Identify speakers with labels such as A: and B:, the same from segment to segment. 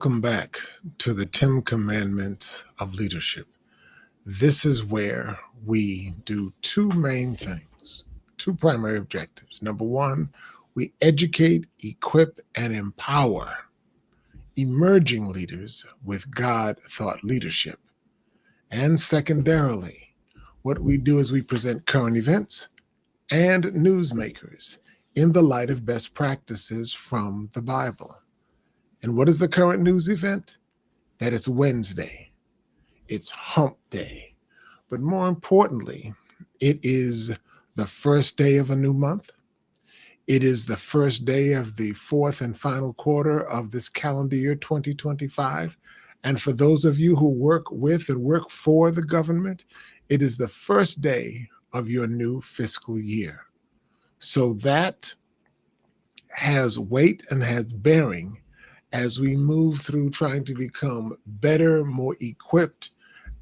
A: Welcome back to the 10 Commandments of Leadership. This is where we do two main things, two primary objectives. Number one, we educate, equip, and empower emerging leaders with God thought leadership. And secondarily, what we do is we present current events and newsmakers in the light of best practices from the Bible. And what is the current news event? That is Wednesday. It's hump day. But more importantly, it is the first day of a new month. It is the first day of the fourth and final quarter of this calendar year 2025. And for those of you who work with and work for the government, it is the first day of your new fiscal year. So that has weight and has bearing as we move through trying to become better, more equipped,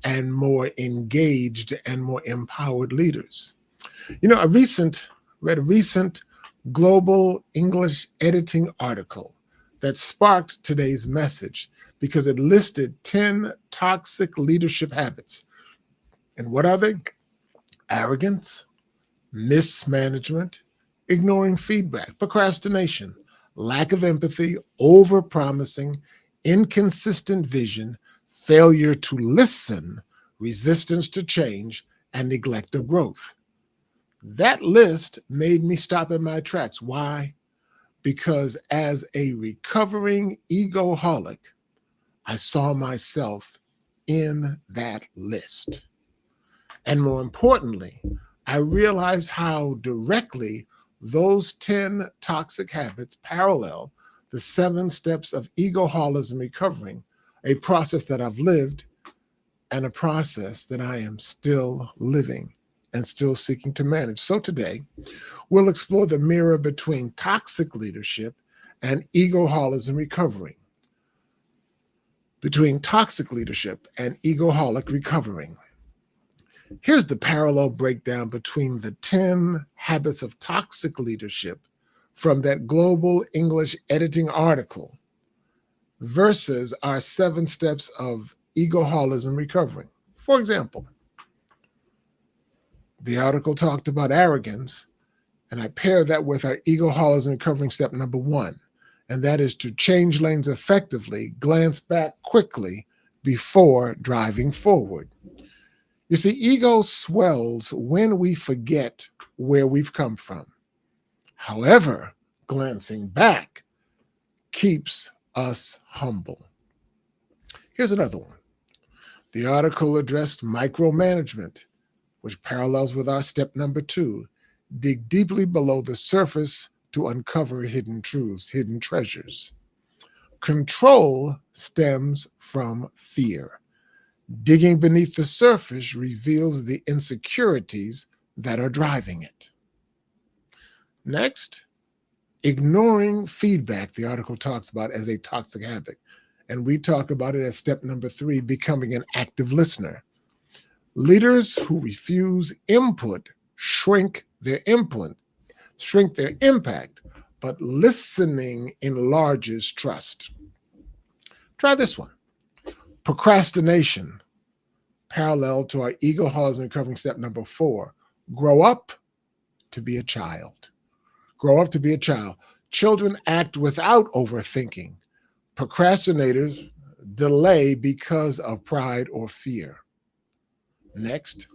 A: and more engaged and more empowered leaders. I read a recent Global English editing article that sparked today's message because it listed 10 toxic leadership habits. And what are they? Arrogance, mismanagement, ignoring feedback, procrastination, lack of empathy, overpromising, inconsistent vision, failure to listen, resistance to change, and neglect of growth. That list made me stop in my tracks. Why? Because as a recovering egoholic, I saw myself in that list. And more importantly, I realized how directly those 10 toxic habits parallel the 7 steps of egoholism recovering, a process that I've lived and a process that I am still living and still seeking to manage. So today, we'll explore the mirror between toxic leadership and egoholism recovering. Between toxic leadership and egoholic recovering. Here's the parallel breakdown between the 10 habits of toxic leadership from that Global English editing article versus our 7 steps of egoholism recovering. For example, the article talked about arrogance, and I pair that with our egoholism recovering step number 1, and that is to change lanes effectively, glance back quickly before driving forward. You see, ego swells when we forget where we've come from. However, glancing back keeps us humble. Here's another one. The article addressed micromanagement, which parallels with our step number 2. Dig deeply below the surface to uncover hidden truths, hidden treasures. Control stems from fear. Digging beneath the surface reveals the insecurities that are driving it. Next, ignoring feedback, the article talks about as a toxic habit. And we talk about it as step number 3, becoming an active listener. Leaders who refuse input shrink their impact, but listening enlarges trust. Try this one. Procrastination, parallel to our egoholism recovering step number 4. Grow up to be a child. Grow up to be a child. Children act without overthinking. Procrastinators delay because of pride or fear. Next,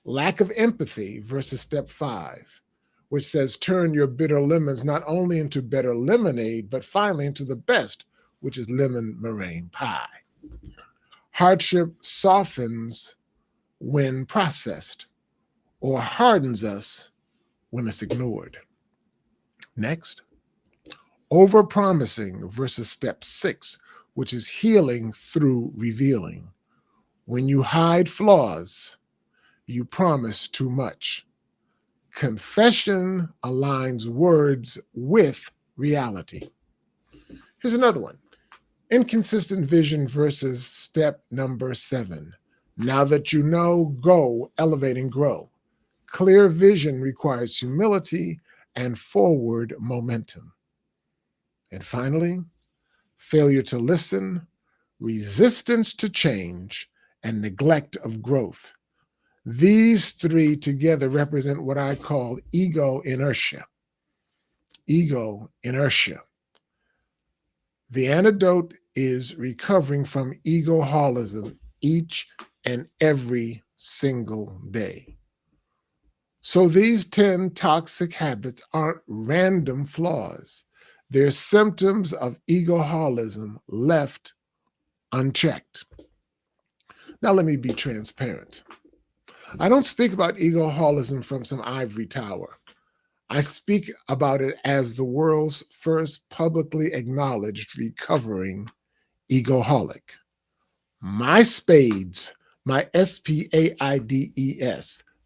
A: lack of empathy versus step 5, which says turn your bitter lemons not only into better lemonade, but finally into the best, which is lemon meringue pie. Hardship softens when processed or hardens us when it's ignored. Next, overpromising versus step 6, which is healing through revealing. When you hide flaws, you promise too much. Confession aligns words with reality. Here's another one. Inconsistent vision versus step number 7. Now that you know, go, elevate, and grow. Clear vision requires humility and forward momentum. And finally, failure to listen, resistance to change, and neglect of growth. These three together represent what I call ego inertia. Ego inertia. The antidote is recovering from egoholism each and every single day. So these 10 toxic habits aren't random flaws. They're symptoms of egoholism left unchecked. Now, let me be transparent. I don't speak about egoholism from some ivory tower. I speak about it as the world's first publicly acknowledged recovering egoholic. My spades, my SPAIDES,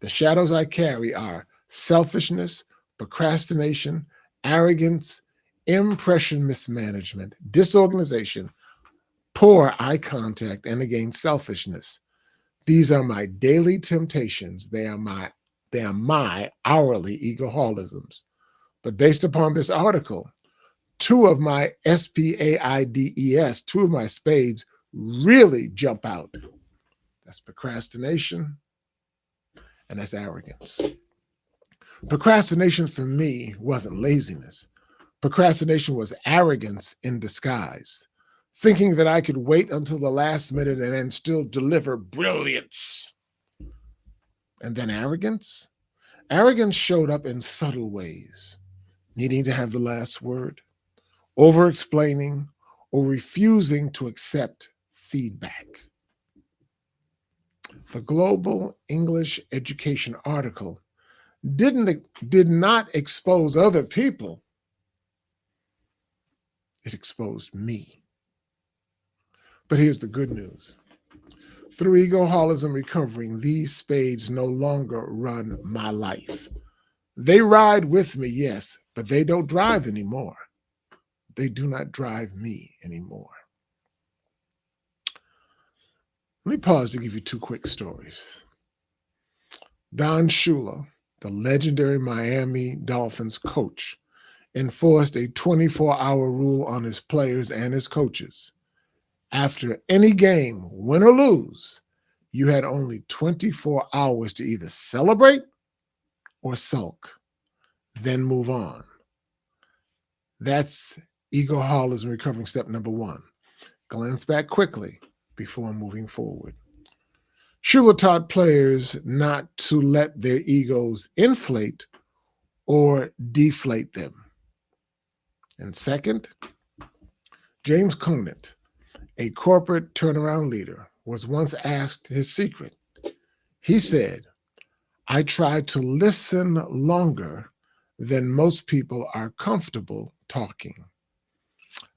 A: the shadows I carry are selfishness, procrastination, arrogance, impression mismanagement, disorganization, poor eye contact, and again, selfishness. These are my daily temptations. They are my hourly egoholisms. But based upon this article, two of my SPAIDES, two of my spades really jump out. That's procrastination and that's arrogance. Procrastination for me wasn't laziness. Procrastination was arrogance in disguise, thinking that I could wait until the last minute and then still deliver brilliance. And then arrogance? Arrogance showed up in subtle ways, needing to have the last word, over-explaining, or refusing to accept feedback. The Global English Education article did not expose other people. It exposed me. But here's the good news. Through egoholism recovering, these spades no longer run my life. They ride with me, yes, but they don't drive anymore. They do not drive me anymore. Let me pause to give you two quick stories. Don Shula, the legendary Miami Dolphins coach, enforced a 24-hour rule on his players and his coaches. After any game, win or lose, you had only 24 hours to either celebrate or sulk, then move on. That's egoholism recovering step number one. Glance back quickly before moving forward. Shula taught players not to let their egos inflate or deflate them. And second, James Conant, a corporate turnaround leader, was once asked his secret. He said, "I try to listen longer than most people are comfortable talking."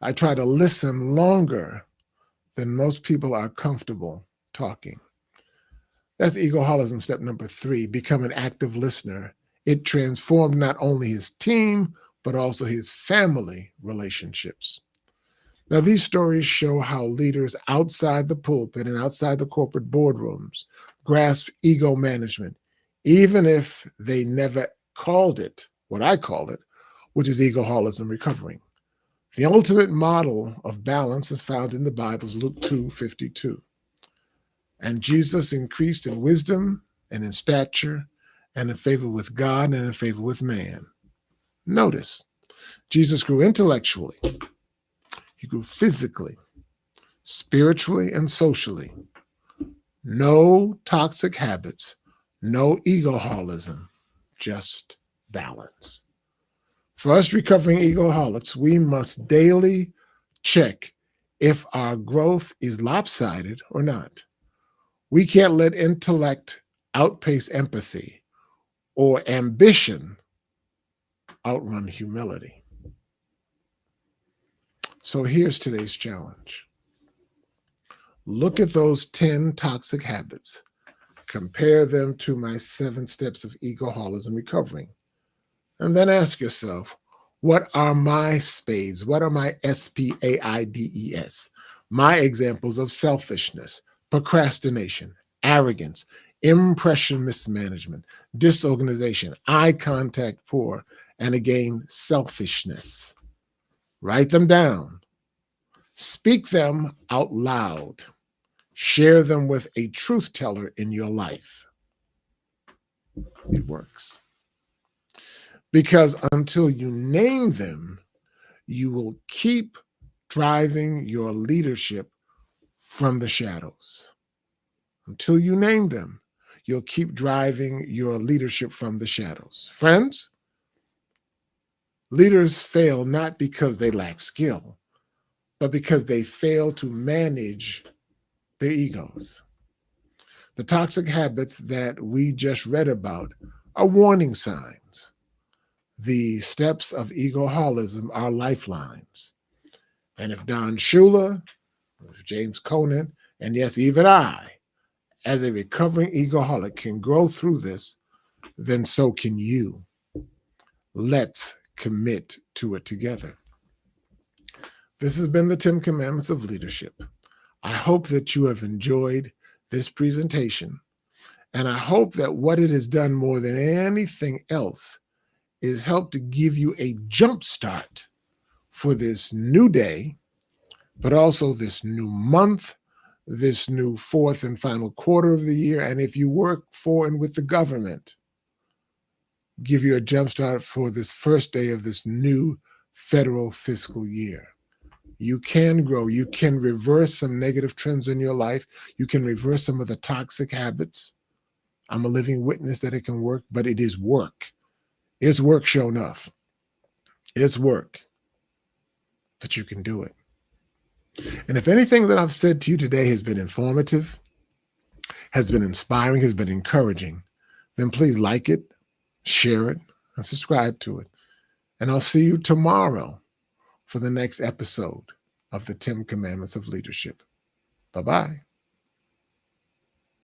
A: I try to listen longer than most people are comfortable talking. That's egoholism step number 3, become an active listener. It transformed not only his team, but also his family relationships. Now, these stories show how leaders outside the pulpit and outside the corporate boardrooms grasp ego management, even if they never called it what I call it, which is egoholism recovering. The ultimate model of balance is found in the Bible's Luke 2:52. And Jesus increased in wisdom and in stature and in favor with God and in favor with man. Notice, Jesus grew intellectually. He grew physically, spiritually, and socially. No toxic habits, no egoholism, just balance. For us recovering egoholics, we must daily check if our growth is lopsided or not. We can't let intellect outpace empathy or ambition outrun humility. So here's today's challenge. Look at those 10 toxic habits. Compare them to my 7 steps of egoholism recovering. And then ask yourself, what are my spades? What are my SPAIDES? My examples of selfishness, procrastination, arrogance, impression mismanagement, disorganization, eye contact poor, and again, selfishness. Write them down. Speak them out loud. Share them with a truth teller in your life. It works. Because until you name them, you will keep driving your leadership from the shadows. Until you name them, you'll keep driving your leadership from the shadows. Friends, leaders fail not because they lack skill, but because they fail to manage their egos. The toxic habits that we just read about are warning signs. The steps of egoholism are lifelines. And if Don Shula, if James Conant, and yes, even I, as a recovering egoholic, can grow through this, then so can you. Let's commit to it together. This has been the 10 Commandments of Leadership. I hope that you have enjoyed this presentation, and I hope that what it has done more than anything else is help to give you a jump start for this new day, but also this new month, this new fourth and final quarter of the year. And if you work for and with the government, give you a jump start for this first day of this new federal fiscal year. You can grow. You can reverse some negative trends in your life. You can reverse some of the toxic habits. I'm a living witness that it can work, but it is work. It's work, sure enough. It's work, but you can do it. And if anything that I've said to you today has been informative, has been inspiring, has been encouraging, then please like it, share it, and subscribe to it. And I'll see you tomorrow for the next episode of the 10 Commandments of Leadership. Bye-bye.